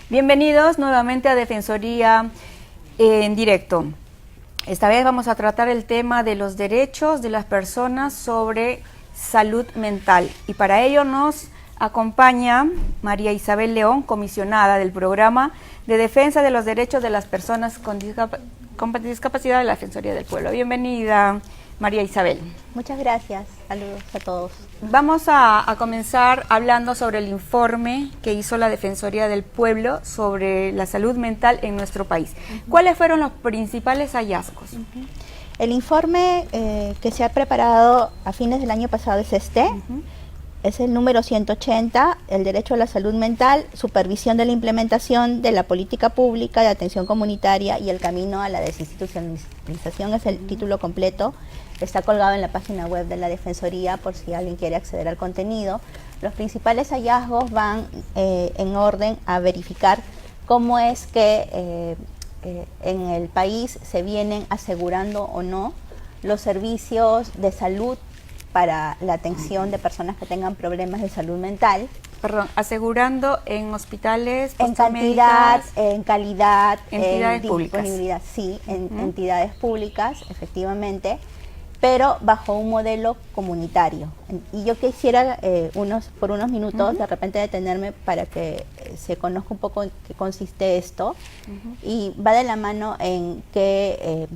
Bienvenidos nuevamente a Defensoría en directo. Esta vez vamos a tratar el tema de los derechos de las personas sobre salud mental. Y para ello nos acompaña María Isabel León, comisionada del Programa de Defensa de los Derechos de las Personas con Discapacidad de la Defensoría del Pueblo. Bienvenida, María Isabel. Muchas gracias. Saludos a todos. Vamos a comenzar hablando sobre el informe que hizo la Defensoría del Pueblo sobre la salud mental en nuestro país. ¿Cuáles fueron los principales hallazgos? El informe que se ha preparado a fines del año pasado es es el número 180, el derecho a la salud mental, supervisión de la implementación de la política pública de atención comunitaria y el camino a la desinstitucionalización, es el título completo. Está colgado en la página web de la Defensoría por si alguien quiere acceder al contenido. Los principales hallazgos van en orden a verificar cómo es que en el país se vienen asegurando o no los servicios de salud para la atención de personas que tengan problemas de salud mental. Perdón, asegurando en hospitales, en cantidad, en calidad, entidades en públicas. Disponibilidad, sí, en entidades públicas, efectivamente, pero bajo un modelo comunitario. Y yo quisiera por unos minutos de repente detenerme para que se conozca un poco en qué consiste esto. Y va de la mano en que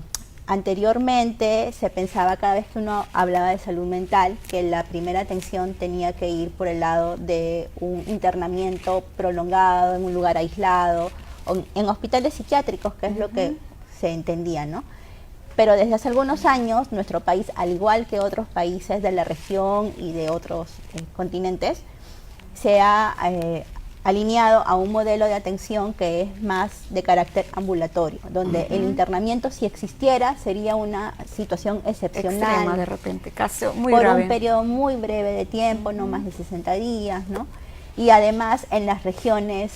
anteriormente se pensaba, cada vez que uno hablaba de salud mental, que la primera atención tenía que ir por el lado de un internamiento prolongado en un lugar aislado, o en hospitales psiquiátricos, que es lo que se entendía, ¿no? Pero desde hace algunos años, nuestro país, al igual que otros países de la región y de otros continentes, se ha alineado a un modelo de atención que es más de carácter ambulatorio, donde el internamiento, si existiera, sería una situación excepcional. Extrema, de repente, caso muy por grave. Un periodo muy breve de tiempo, no más de 60 días, ¿no? Y además en las regiones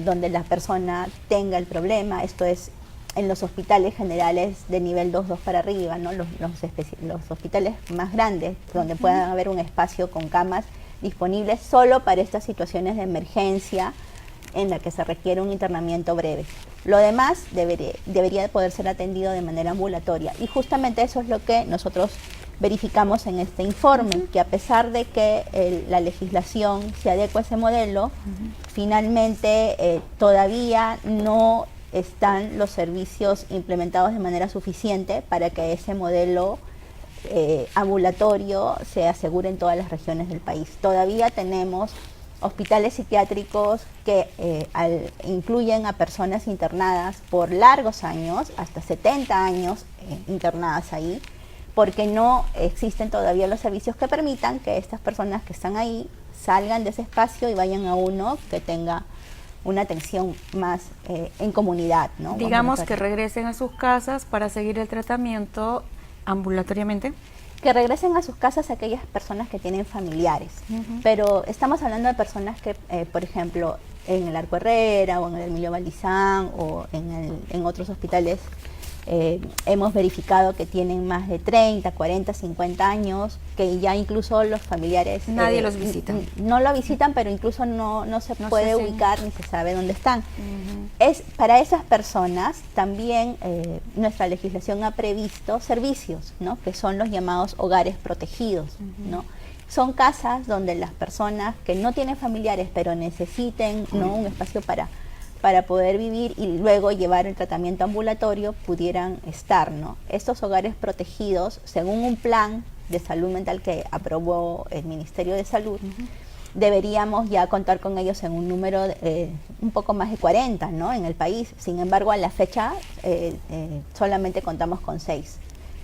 donde la persona tenga el problema, esto es en los hospitales generales de nivel 2 para arriba, ¿no? Los hospitales más grandes, donde pueda haber un espacio con camas disponibles solo para estas situaciones de emergencia en la que se requiere un internamiento breve. Lo demás debería poder ser atendido de manera ambulatoria, y justamente eso es lo que nosotros verificamos en este informe, que a pesar de que la legislación se adecua a ese modelo, finalmente todavía no están los servicios implementados de manera suficiente para que ese modelo ambulatorio se asegure en todas las regiones del país. Todavía tenemos hospitales psiquiátricos que incluyen a personas internadas por largos años, hasta 70 años internadas ahí, porque no existen todavía los servicios que permitan que estas personas que están ahí salgan de ese espacio y vayan a uno que tenga una atención más en comunidad, ¿no? Digamos que regresen a sus casas para seguir el tratamiento ambulatoriamente. Que regresen a sus casas aquellas personas que tienen familiares, pero estamos hablando de personas que, por ejemplo, en el Arco Herrera o en el Emilio Valdizán o en otros hospitales hemos verificado que tienen más de 30, 40, 50 años, que ya incluso los familiares nadie los visita. No lo visitan, pero incluso no se puede ubicar ni se sabe dónde están. Para esas personas también nuestra legislación ha previsto servicios, ¿no? Que son los llamados hogares protegidos, ¿no? Son casas donde las personas que no tienen familiares pero necesiten, ¿no?, un espacio para poder vivir y luego llevar el tratamiento ambulatorio pudieran estar, ¿no? Estos hogares protegidos, según un plan de salud mental que aprobó el Ministerio de Salud, deberíamos ya contar con ellos en un número un poco más de 40, ¿no?, en el país. Sin embargo, a la fecha solamente contamos con 6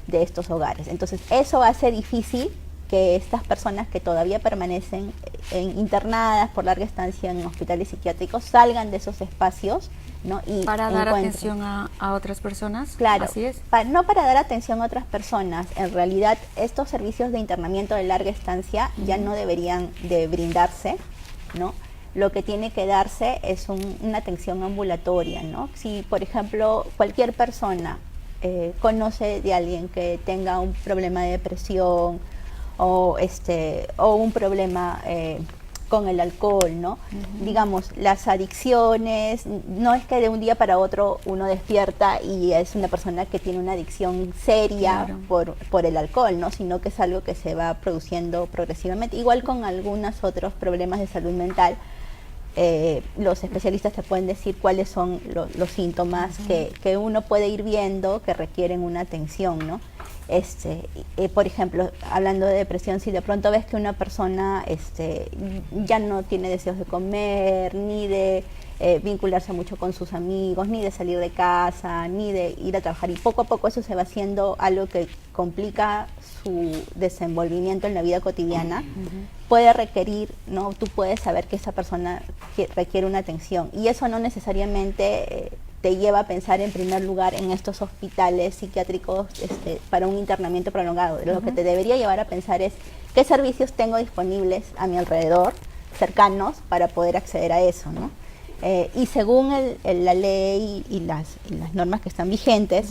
de estos hogares. Entonces, eso hace difícil que estas personas que todavía permanecen internadas por larga estancia en hospitales psiquiátricos salgan de esos espacios, ¿no? Y para dar atención a otras personas. Claro, así es. No para dar atención a otras personas. En realidad, estos servicios de internamiento de larga estancia ya no deberían de brindarse, ¿no? Lo que tiene que darse es una atención ambulatoria, ¿no? Si, por ejemplo, cualquier persona conoce de alguien que tenga un problema de depresión o un problema con el alcohol, ¿no? Digamos, las adicciones, no es que de un día para otro uno despierta y es una persona que tiene una adicción seria por el alcohol, ¿no? Sino que es algo que se va produciendo progresivamente. Igual con algunos otros problemas de salud mental, los especialistas te pueden decir cuáles son los síntomas que uno puede ir viendo que requieren una atención, ¿no? Por ejemplo, hablando de depresión, si de pronto ves que una persona ya no tiene deseos de comer, ni de vincularse mucho con sus amigos, ni de salir de casa, ni de ir a trabajar, y poco a poco eso se va haciendo algo que complica su desenvolvimiento en la vida cotidiana, puede requerir, ¿no? Tú puedes saber que esa persona requiere una atención, y eso no necesariamente te lleva a pensar en primer lugar en estos hospitales psiquiátricos para un internamiento prolongado. Lo que te debería llevar a pensar es qué servicios tengo disponibles a mi alrededor, cercanos, para poder acceder a eso, ¿no? Y según la ley y las normas que están vigentes,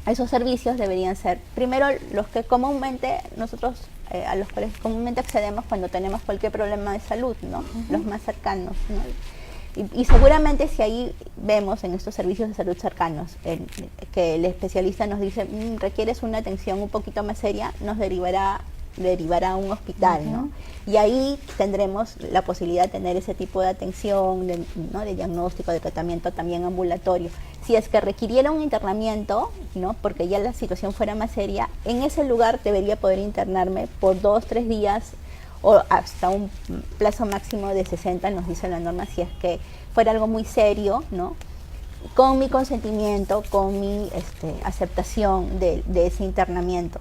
esos servicios deberían ser, primero, los que comúnmente nosotros, a los cuales comúnmente accedemos cuando tenemos cualquier problema de salud, ¿no? Los más cercanos, ¿no? Y seguramente si ahí vemos en estos servicios de salud cercanos que el especialista nos dice requieres una atención un poquito más seria, nos derivará a un hospital, ¿no? Y ahí tendremos la posibilidad de tener ese tipo de atención, ¿no? De diagnóstico, de tratamiento también ambulatorio. Si es que requiriera un internamiento, ¿no? Porque ya la situación fuera más seria, en ese lugar debería poder internarme por 2-3 días o hasta un plazo máximo de 60, nos dice la norma, si es que fuera algo muy serio, ¿no? Con mi consentimiento, con mi aceptación de ese internamiento.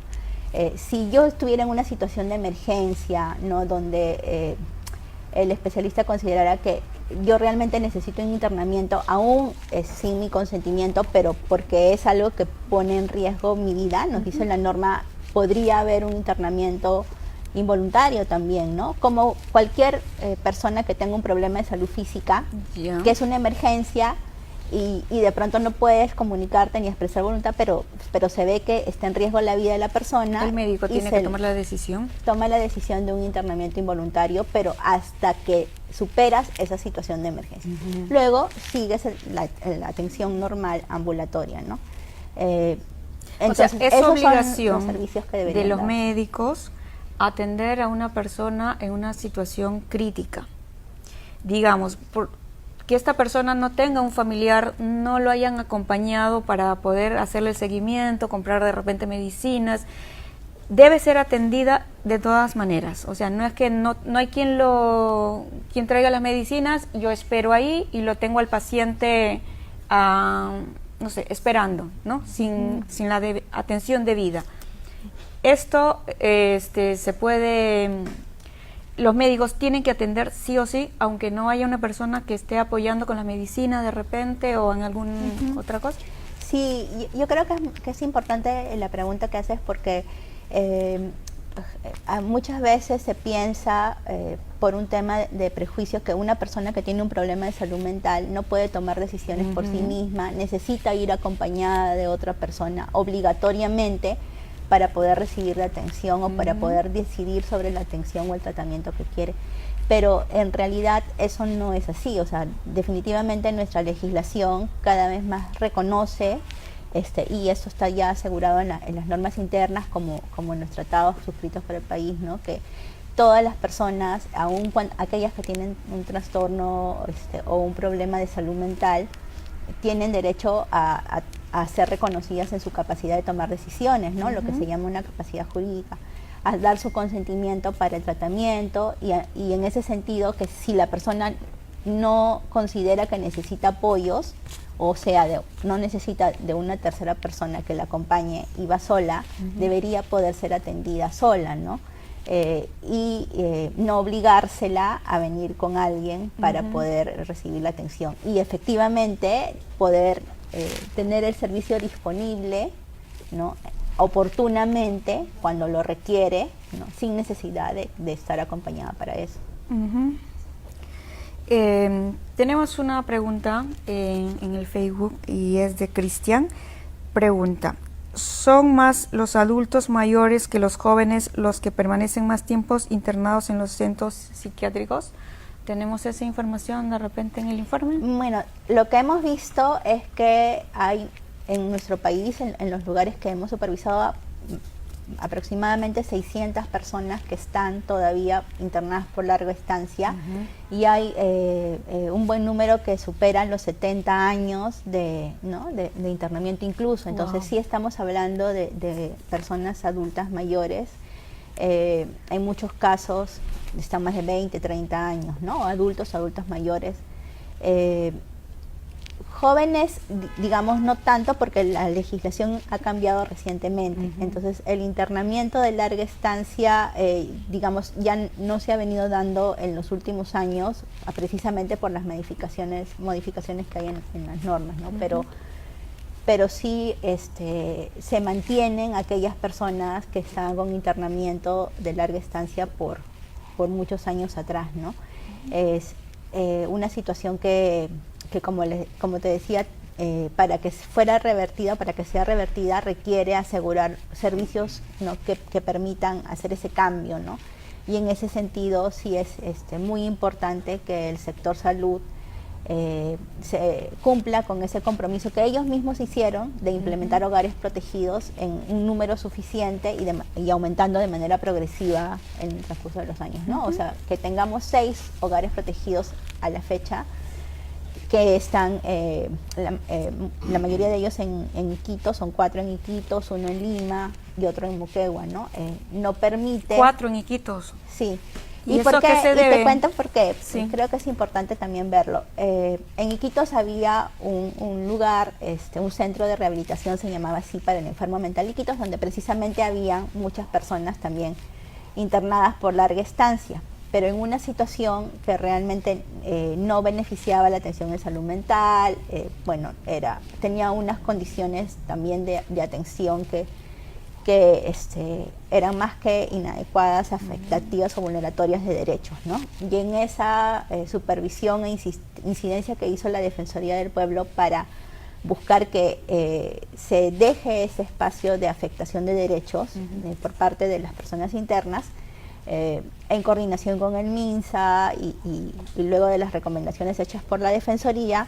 Si yo estuviera en una situación de emergencia, ¿no? Donde el especialista considerara que yo realmente necesito un internamiento, aún sin mi consentimiento, pero porque es algo que pone en riesgo mi vida, nos dice la norma, podría haber un internamiento involuntario también, ¿no? Como cualquier persona que tenga un problema de salud física, que es una emergencia y de pronto no puedes comunicarte ni expresar voluntad, pero se ve que está en riesgo la vida de la persona. El médico tiene que tomar la decisión. Toma la decisión de un internamiento involuntario, pero hasta que superas esa situación de emergencia. Luego sigues la atención normal ambulatoria, ¿no? Entonces, o sea, es obligación son los servicios que de los dar. médicos atender a una persona en una situación crítica. Digamos, que esta persona no tenga un familiar, no lo hayan acompañado para poder hacerle el seguimiento, comprar de repente medicinas, debe ser atendida de todas maneras. O sea, no es que no hay quien traiga las medicinas, yo espero ahí y lo tengo al paciente, no sé, esperando, ¿no? Sin la atención debida. Esto se puede, los médicos tienen que atender sí o sí, aunque no haya una persona que esté apoyando con la medicina de repente o en alguna otra cosa. Sí, yo creo que es importante la pregunta que haces porque muchas veces se piensa por un tema de prejuicio que una persona que tiene un problema de salud mental no puede tomar decisiones por sí misma, necesita ir acompañada de otra persona obligatoriamente para poder recibir la atención o para poder decidir sobre la atención o el tratamiento que quiere. Pero en realidad eso no es así, o sea, definitivamente nuestra legislación cada vez más reconoce, y eso está ya asegurado en las normas internas como en los tratados suscritos por el país, ¿no? Que todas las personas, aun aquellas que tienen un trastorno o un problema de salud mental, tienen derecho a ser reconocidas en su capacidad de tomar decisiones, ¿no? Lo que se llama una capacidad jurídica, a dar su consentimiento para el tratamiento y en ese sentido que si la persona no considera que necesita apoyos, o sea, no necesita de una tercera persona que la acompañe y va sola, debería poder ser atendida sola, ¿no? No obligársela a venir con alguien para poder recibir la atención y efectivamente poder tener el servicio disponible, ¿no? Oportunamente cuando lo requiere, ¿no? Sin necesidad de estar acompañada para eso. Tenemos una pregunta en el Facebook y es de Cristian. Pregunta, ¿son más los adultos mayores que los jóvenes los que permanecen más tiempos internados en los centros psiquiátricos? ¿Tenemos esa información de repente en el informe? Bueno, lo que hemos visto es que hay en nuestro país, en los lugares que hemos supervisado, aproximadamente 600 personas que están todavía internadas por larga estancia, y hay un buen número que superan los 70 años de internamiento incluso. Entonces sí estamos hablando de personas adultas mayores. Hay muchos casos, están más de 20, 30 años, ¿no? Adultos mayores. Jóvenes, digamos, no tanto, porque la legislación ha cambiado recientemente. Entonces el internamiento de larga estancia, digamos, ya no se ha venido dando en los últimos años, precisamente por las modificaciones que hay en las normas, ¿no? Pero sí se mantienen aquellas personas que estaban con internamiento de larga estancia por muchos años atrás, ¿no? Es una situación que como te decía, para que fuera revertida, para que sea revertida, requiere asegurar servicios, ¿no?, que permitan hacer ese cambio, ¿no? Y en ese sentido sí es muy importante que el sector salud se cumpla con ese compromiso que ellos mismos hicieron de implementar hogares protegidos en un número suficiente y aumentando de manera progresiva en el transcurso de los años, ¿no? O sea, que tengamos 6 hogares protegidos a la fecha, que están, la mayoría de ellos en Iquitos, son 4 en Iquitos, 1 en Lima y otro en Moquegua, ¿no? No permite... 4 en Iquitos. Sí. ¿Y eso qué se debe? Y te cuento por qué, sí. Creo que es importante también verlo. En Iquitos había un lugar, un centro de rehabilitación, se llamaba así, para el enfermo mental Iquitos, donde precisamente había muchas personas también internadas por larga estancia, pero en una situación que realmente no beneficiaba la atención en salud mental. Bueno, tenía unas condiciones también de atención que eran más que inadecuadas, afectativas o vulneratorias de derechos, ¿no? Y en esa supervisión e incidencia que hizo la Defensoría del Pueblo para buscar que se deje ese espacio de afectación de derechos por parte de las personas internas, en coordinación con el MINSA y luego de las recomendaciones hechas por la Defensoría,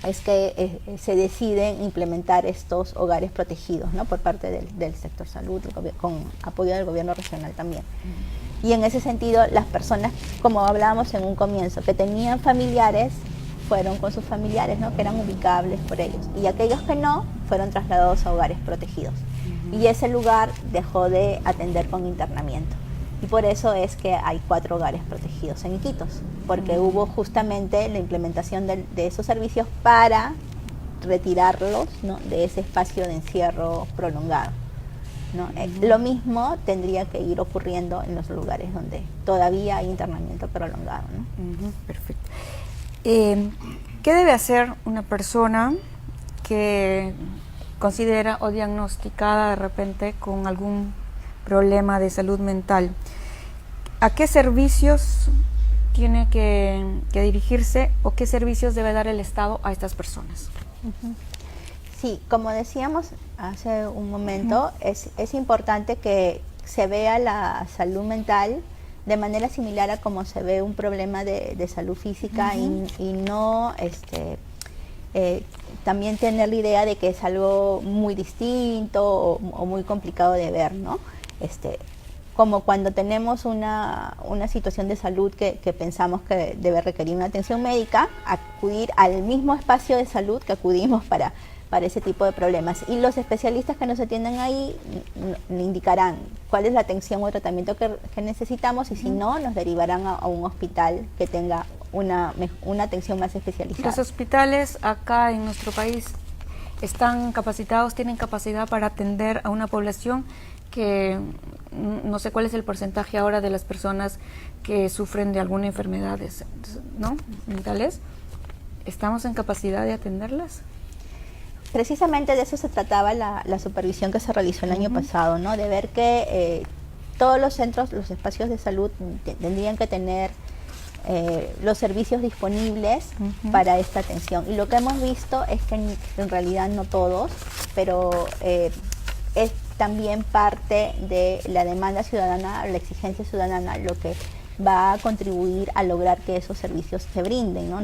es que se deciden implementar estos hogares protegidos, ¿no?, por parte del sector salud, con apoyo del gobierno regional también. Y en ese sentido, las personas, como hablábamos en un comienzo, que tenían familiares, fueron con sus familiares, ¿no?, que eran ubicables por ellos, y aquellos que no, fueron trasladados a hogares protegidos. Y ese lugar dejó de atender con internamiento. Y por eso es que hay 4 hogares protegidos en Iquitos, porque hubo justamente la implementación de esos servicios para retirarlos, ¿no?, de ese espacio de encierro prolongado, ¿no? Lo mismo tendría que ir ocurriendo en los lugares donde todavía hay internamiento prolongado, ¿no? Perfecto. ¿Qué debe hacer una persona que considera o diagnosticada de repente con algún problema de salud mental? ¿A qué servicios tiene que dirigirse o qué servicios debe dar el Estado a estas personas? Sí, como decíamos hace un momento, es importante que se vea la salud mental de manera similar a como se ve un problema de salud física, y no también tener la idea de que es algo muy distinto o muy complicado de ver, ¿no? Como cuando tenemos una situación de salud que pensamos que debe requerir una atención médica, acudir al mismo espacio de salud que acudimos para ese tipo de problemas. Y los especialistas que nos atienden ahí indicarán cuál es la atención o tratamiento que necesitamos, y si no, nos derivarán a un hospital que tenga una atención más especializada. ¿Los hospitales acá en nuestro país están capacitados, tienen capacidad para atender a una población que no sé cuál es el porcentaje ahora de las personas que sufren de alguna enfermedad, ¿no?, mentales? ¿Estamos en capacidad de atenderlas? Precisamente de eso se trataba la supervisión que se realizó el año pasado, ¿no?, de ver que todos los centros, los espacios de salud tendrían que tener los servicios disponibles para esta atención. Y lo que hemos visto es que en realidad no todos, pero es también parte de la demanda ciudadana, la exigencia ciudadana, lo que va a contribuir a lograr que esos servicios se brinden, ¿no?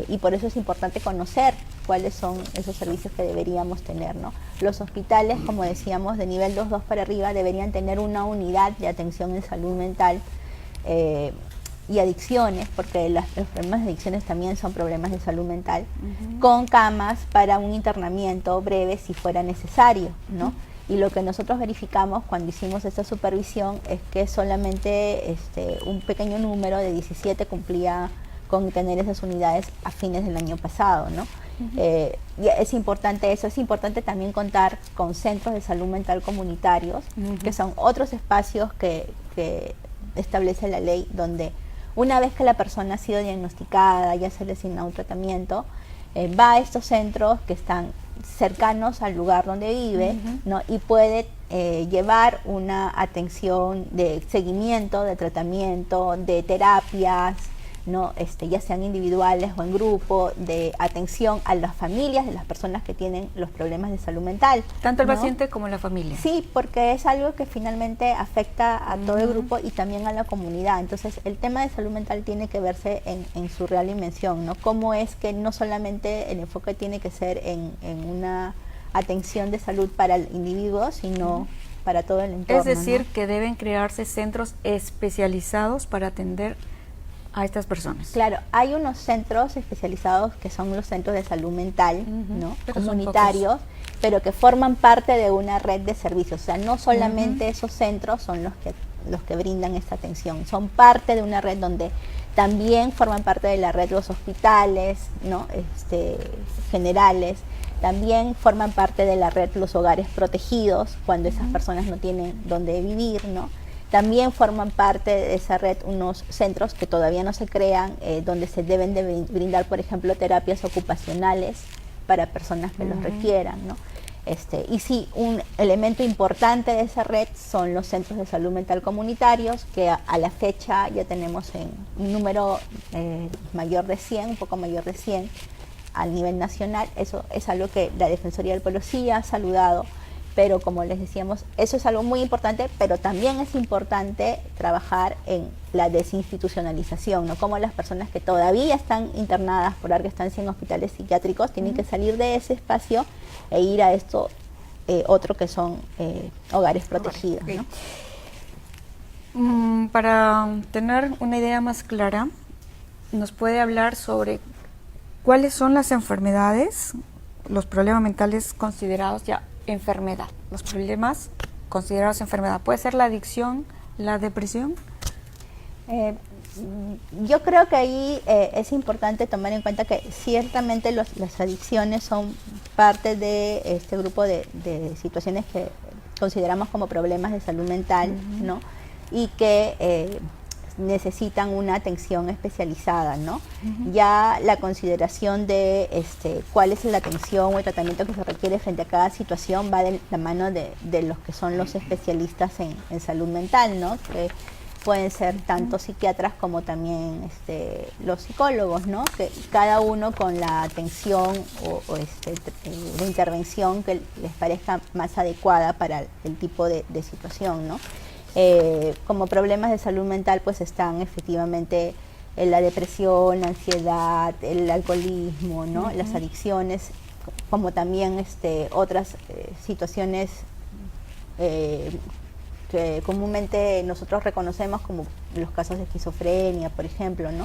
Y por eso es importante conocer cuáles son esos servicios que deberíamos tener, ¿no? Los hospitales, como decíamos, de nivel 2 para arriba deberían tener una unidad de atención en salud mental y adicciones, porque los problemas de adicciones también son problemas de salud mental, con camas para un internamiento breve si fuera necesario, ¿no? Y lo que nosotros verificamos cuando hicimos esta supervisión es que solamente un pequeño número de 17 cumplía con tener esas unidades a fines del año pasado, ¿no? Y es importante eso, es importante también contar con centros de salud mental comunitarios, que son otros espacios que establece la ley, donde una vez que la persona ha sido diagnosticada, ya se le asigna un tratamiento, va a estos centros que están cercanos al lugar donde vive, ¿no? Y puede llevar una atención de seguimiento, de tratamiento, de terapias, ¿no? Ya sean individuales o en grupo, de atención a las familias de las personas que tienen los problemas de salud mental. Tanto el ¿no? paciente como la familia. Sí, porque es algo que finalmente afecta a todo el grupo y también a la comunidad. Entonces, el tema de salud mental tiene que verse en su real dimensión, ¿no? Cómo es que no solamente el enfoque tiene que ser en una atención de salud para el individuo, sino para todo el entorno. Es decir, ¿no? que deben crearse centros especializados para atender a estas personas. Claro, hay unos centros especializados que son los centros de salud mental, ¿no? Comunitarios, pero que forman parte de una red de servicios. O sea, no solamente esos centros son los que brindan esta atención, son parte de una red donde también forman parte de la red los hospitales, ¿no? Generales, también forman parte de la red los hogares protegidos, cuando esas personas no tienen dónde vivir, ¿no? También forman parte de esa red unos centros que todavía no se crean, donde se deben de brindar, por ejemplo, terapias ocupacionales para personas que los requieran, ¿no? Y sí, un elemento importante de esa red son los centros de salud mental comunitarios, que a la fecha ya tenemos en un número mayor de 100, un poco mayor de 100 a nivel nacional. Eso es algo que la Defensoría del Pueblo sí ha saludado, pero como les decíamos, eso es algo muy importante, pero también es importante trabajar en la desinstitucionalización, ¿no? Como las personas que todavía están internadas por larga estancia en hospitales psiquiátricos tienen que salir de ese espacio e ir a esto otro que son hogares protegidos, ¿no? Para tener una idea más clara, ¿nos puede hablar sobre cuáles son las enfermedades, los problemas mentales considerados ya enfermedad, los problemas considerados enfermedad? ¿Puede ser la adicción, la depresión? Yo creo que ahí es importante tomar en cuenta que ciertamente las adicciones son parte de este grupo de situaciones que consideramos como problemas de salud mental, ¿no? Y que necesitan una atención especializada, ¿no? Ya la consideración de cuál es la atención o el tratamiento que se requiere frente a cada situación va de la mano de los que son los especialistas en salud mental, ¿no? Que pueden ser tanto psiquiatras como también los psicólogos, ¿no? Que cada uno con la atención o de intervención que les parezca más adecuada para el tipo de situación, ¿no? Como problemas de salud mental pues están efectivamente la depresión, la ansiedad, el alcoholismo, ¿no? Las adicciones, como también otras situaciones que comúnmente nosotros reconocemos como los casos de esquizofrenia, por ejemplo, ¿no?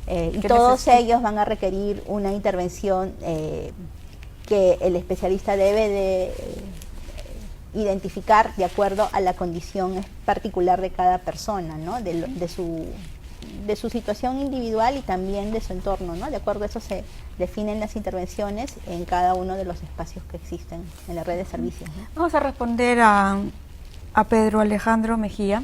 Y todos ellos van a requerir una intervención que el especialista debe de identificar de acuerdo a la condición particular de cada persona, ¿no? De su situación individual y también de su entorno, ¿no? De acuerdo a eso se definen las intervenciones en cada uno de los espacios que existen en la red de servicios, ¿no? Vamos a responder a Pedro Alejandro Mejía.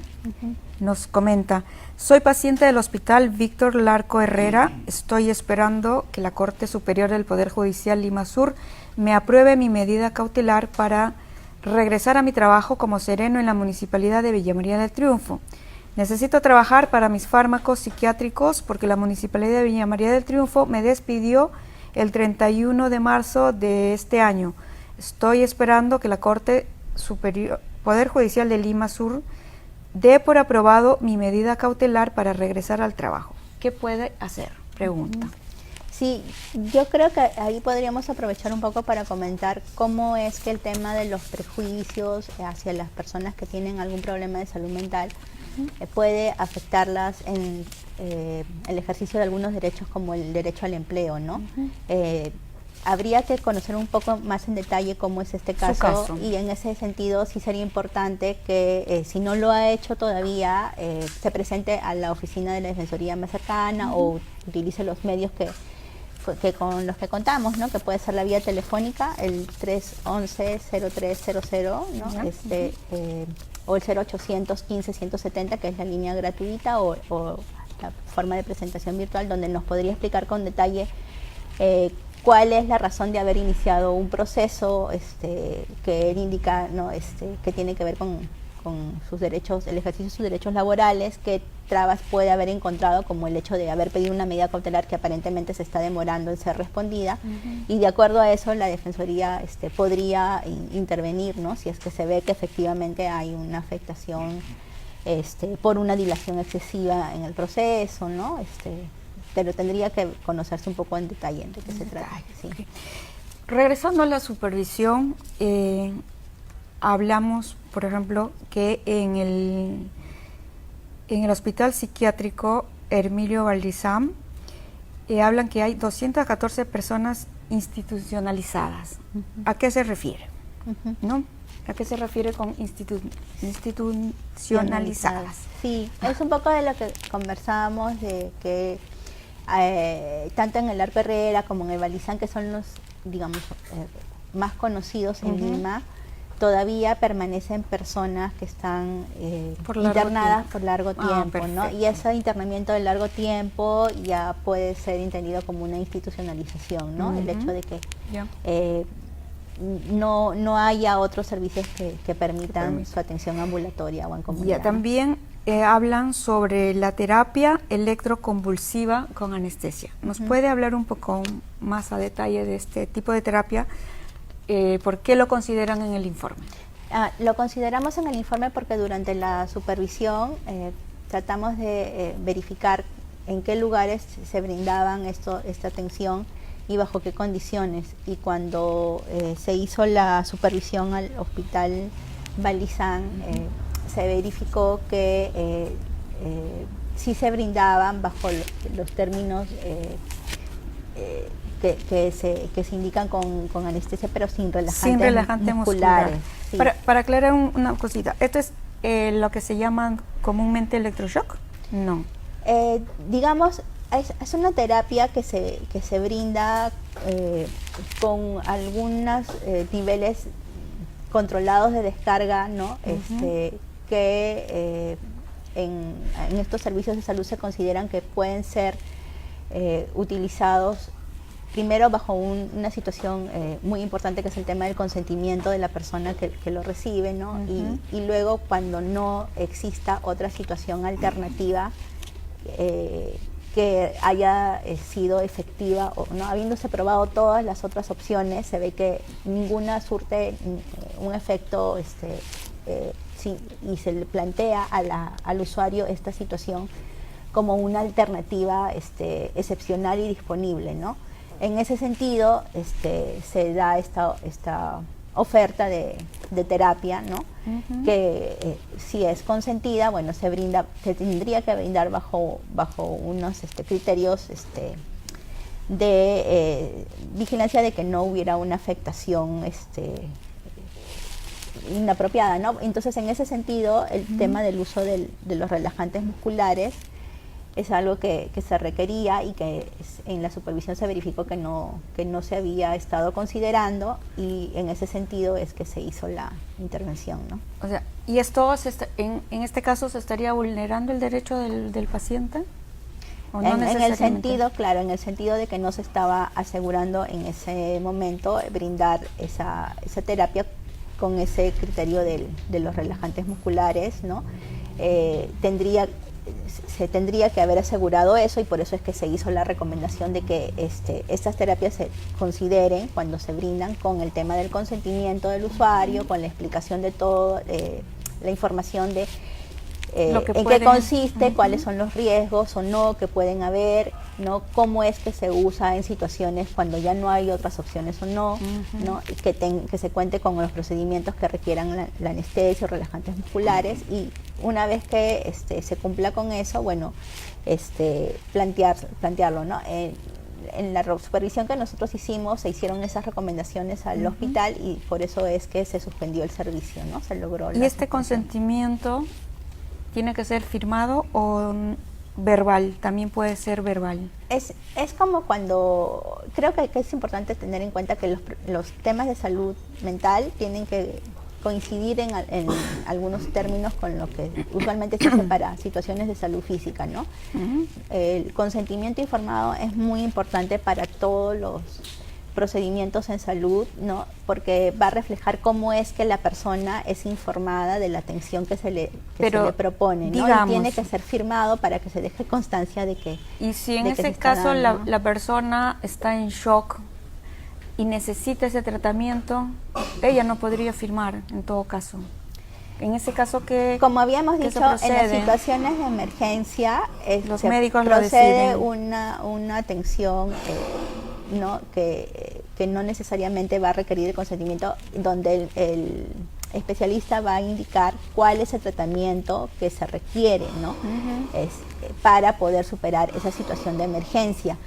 Nos comenta: soy paciente del Hospital Víctor Larco Herrera, estoy esperando que la Corte Superior del Poder Judicial Lima Sur me apruebe mi medida cautelar para regresar a mi trabajo como sereno en la Municipalidad de Villa María del Triunfo. Necesito trabajar para mis fármacos psiquiátricos porque la Municipalidad de Villa María del Triunfo me despidió el 31 de marzo de este año. Estoy esperando que la Corte Poder Judicial de Lima Sur dé por aprobado mi medida cautelar para regresar al trabajo. ¿Qué puede hacer? Pregunta. Sí, yo creo que ahí podríamos aprovechar un poco para comentar cómo es que el tema de los prejuicios hacia las personas que tienen algún problema de salud mental puede afectarlas en el ejercicio de algunos derechos, como el derecho al empleo, ¿no? Habría que conocer un poco más en detalle cómo es este caso, y en ese sentido sí sería importante que si no lo ha hecho todavía, se presente a la oficina de la Defensoría más cercana o utilice los medios que con los que contamos, ¿no? Que puede ser la vía telefónica, el 311-0300, ¿no? O el 0800-15-170, que es la línea gratuita, o la forma de presentación virtual, donde nos podría explicar con detalle cuál es la razón de haber iniciado un proceso que él indica, ¿no? Que tiene que ver con sus derechos, el ejercicio de sus derechos laborales, qué trabas puede haber encontrado, como el hecho de haber pedido una medida cautelar que aparentemente se está demorando en ser respondida, y de acuerdo a eso la Defensoría podría intervenir, ¿no? Si es que se ve que efectivamente hay una afectación por una dilación excesiva en el proceso, ¿no? Pero tendría que conocerse un poco en detalle de qué se trata. Sí. Okay. Regresando a la supervisión, hablamos, por ejemplo, que en el Hospital Psiquiátrico Hermilio Valdizán hablan que hay 214 personas institucionalizadas. ¿A qué se refiere? ¿No? ¿A qué se refiere con institucionalizadas? Sí, es un poco de lo que conversábamos, de que tanto en el Arco Herrera como en el Valdizán, que son los, digamos, más conocidos en Lima, todavía permanecen personas que están internadas por largo tiempo, ¿no? Y ese internamiento de largo tiempo ya puede ser entendido como una institucionalización, ¿no? El hecho de que no haya otros servicios que permitan su atención ambulatoria o en comunidad. También hablan sobre la terapia electroconvulsiva con anestesia. ¿Nos puede hablar un poco más a detalle de este tipo de terapia? ¿Por qué lo consideran en el informe? Lo consideramos en el informe porque durante la supervisión tratamos de verificar en qué lugares se brindaban esta atención y bajo qué condiciones. Y cuando se hizo la supervisión al Hospital Valdizán, se verificó que sí se brindaban bajo los términos que se indican con anestesia, pero sin relajantes musculares. Sí. Para aclarar una cosita, ¿esto es lo que se llama comúnmente electroshock? No. Digamos, es una terapia que se brinda con algunos niveles controlados de descarga, ¿no? Que en estos servicios de salud se consideran que pueden ser utilizados primero bajo una situación muy importante, que es el tema del consentimiento de la persona que lo recibe, ¿no? Y luego cuando no exista otra situación alternativa que haya sido efectiva, o no habiéndose probado todas las otras opciones, se ve que ninguna surte un efecto y se le plantea al usuario esta situación como una alternativa excepcional y disponible, ¿no? En ese sentido se da esta oferta de terapia, ¿no? Que si es consentida, bueno, se tendría que brindar bajo unos criterios de vigilancia de que no hubiera una afectación inapropiada, ¿no? Entonces, en ese sentido, el tema del uso de los relajantes musculares es algo que se requería y que en la supervisión se verificó que no se había estado considerando, y en ese sentido es que se hizo la intervención, ¿no? O sea, ¿y esto en este caso se estaría vulnerando el derecho del paciente? ¿O no en el sentido, claro, en el sentido de que no se estaba asegurando en ese momento brindar esa terapia con ese criterio de los relajantes musculares, ¿no? Tendría se tendría que haber asegurado eso, y por eso es que se hizo la recomendación de que estas terapias se consideren cuando se brindan con el tema del consentimiento del usuario, con la explicación de todo, la información de en qué consiste, cuáles son los riesgos o no que pueden haber, ¿no? Cómo es que se usa en situaciones cuando ya no hay otras opciones o no, ¿no? Que se cuente con los procedimientos que requieran la anestesia o relajantes musculares, y una vez que se cumpla con eso, bueno, plantearlo, ¿no? En la supervisión que nosotros hicimos se hicieron esas recomendaciones al hospital, y por eso es que se suspendió el servicio, ¿no? Se logró. ¿Y este consentimiento tiene que ser firmado o verbal? También puede ser verbal. Es como cuando, creo que es importante tener en cuenta que los temas de salud mental tienen que coincidir en algunos términos con lo que usualmente se hace para situaciones de salud física, ¿no? El consentimiento informado es muy importante para todos los procedimientos en salud, ¿no? Porque va a reflejar cómo es que la persona es informada de la atención que se le propone, ¿no? Digamos, y tiene que ser firmado para que se deje constancia de que... Y si en ese caso la persona está en shock y necesita ese tratamiento, ella no podría firmar en todo caso. En ese caso, que como habíamos dicho, en las situaciones de emergencia los médicos procede una atención ¿no? que no necesariamente va a requerir el consentimiento, donde el especialista va a indicar cuál es el tratamiento que se requiere, ¿no? Para poder superar esa situación de emergencia.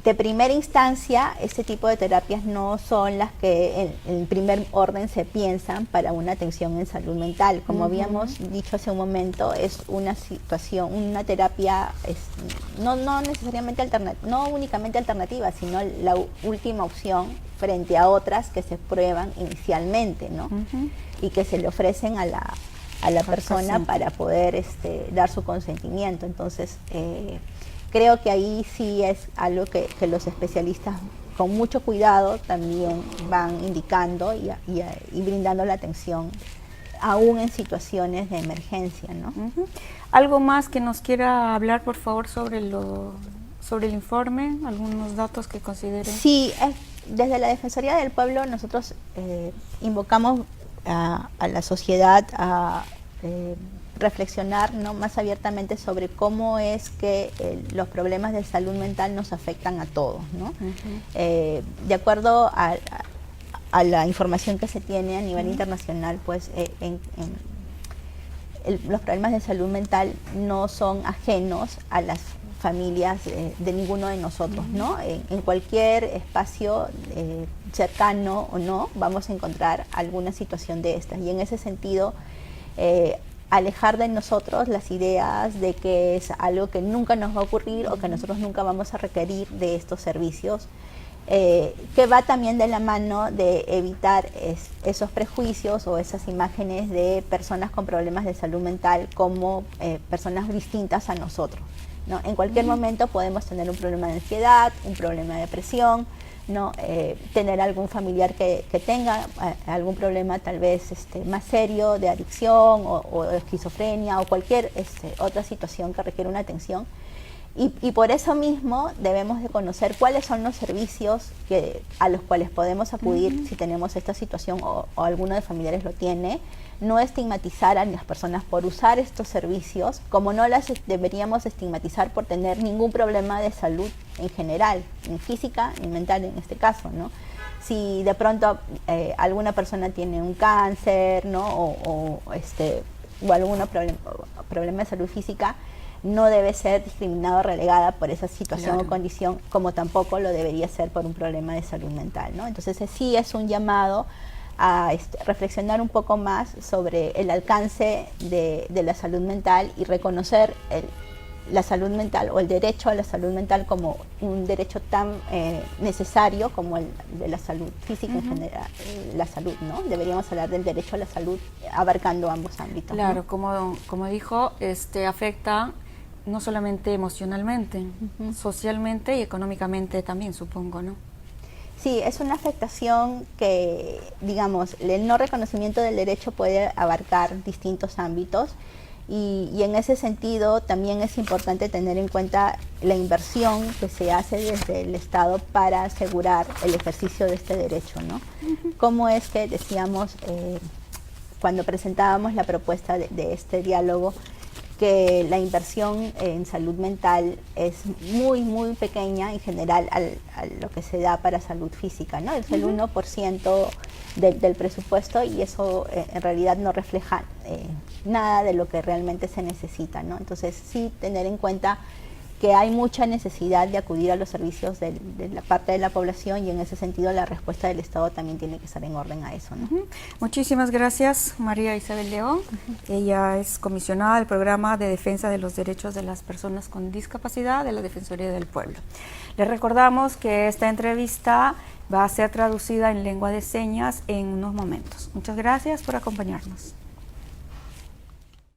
De primera instancia, este tipo de terapias no son las que en primer orden se piensan para una atención en salud mental. Como habíamos dicho hace un momento, es una situación, una terapia no necesariamente no únicamente alternativa, sino la última opción frente a otras que se prueban inicialmente, ¿no? Y que se le ofrecen a la persona para poder dar su consentimiento. Entonces, creo que ahí sí es algo que los especialistas con mucho cuidado también van indicando y brindando la atención, aún en situaciones de emergencia, ¿no? ¿Algo más que nos quiera hablar, por favor, sobre el informe? ¿Algunos datos que consideren? Sí, desde la Defensoría del Pueblo nosotros invocamos a la sociedad a reflexionar, ¿no?, más abiertamente sobre cómo es que los problemas de salud mental nos afectan a todos, ¿no? De acuerdo a la información que se tiene a nivel internacional, pues los problemas de salud mental no son ajenos a las familias de ninguno de nosotros, ¿no? En cualquier espacio cercano o no, vamos a encontrar alguna situación de estas, y en ese sentido alejar de nosotros las ideas de que es algo que nunca nos va a ocurrir o que nosotros nunca vamos a requerir de estos servicios, que va también de la mano de evitar esos prejuicios o esas imágenes de personas con problemas de salud mental como personas distintas a nosotros, ¿no? En cualquier momento podemos tener un problema de ansiedad, un problema de depresión, ¿no? Tener algún familiar que tenga algún problema tal vez más serio de adicción o de esquizofrenia o cualquier otra situación que requiere una atención. Y por eso mismo debemos de conocer cuáles son los servicios a los cuales podemos acudir si tenemos esta situación o alguno de familiares lo tiene. No estigmatizar a las personas por usar estos servicios, como no las deberíamos estigmatizar por tener ningún problema de salud en general, ni física ni mental en este caso, ¿no? Si de pronto alguna persona tiene un cáncer, ¿no? o algún problema de salud física, no debe ser discriminado o relegada por esa situación o condición, como tampoco lo debería ser por un problema de salud mental, ¿no? Entonces sí es un llamado a reflexionar un poco más sobre el alcance de la salud mental y reconocer la salud mental o el derecho a la salud mental como un derecho tan necesario como el de la salud física en general, la salud, ¿no? Deberíamos hablar del derecho a la salud abarcando ambos ámbitos. Claro, ¿no? como dijo, afecta no solamente emocionalmente, socialmente y económicamente también, supongo, ¿no? Sí, es una afectación que, digamos, el no reconocimiento del derecho puede abarcar distintos ámbitos Y en ese sentido también es importante tener en cuenta la inversión que se hace desde el Estado para asegurar el ejercicio de este derecho, ¿no? Cómo es que decíamos cuando presentábamos la propuesta de este diálogo, que la inversión en salud mental es muy pequeña en general a lo que se da para salud física, ¿no? Es el 1% del presupuesto, y eso en realidad no refleja nada de lo que realmente se necesita, ¿no? Entonces sí tener en cuenta que hay mucha necesidad de acudir a los servicios de la parte de la población, y en ese sentido la respuesta del Estado también tiene que estar en orden a eso, ¿no? Muchísimas gracias, María Isabel León. Ella es comisionada del Programa de Defensa de los Derechos de las Personas con Discapacidad de la Defensoría del Pueblo. Les recordamos que esta entrevista va a ser traducida en lengua de señas en unos momentos. Muchas gracias por acompañarnos.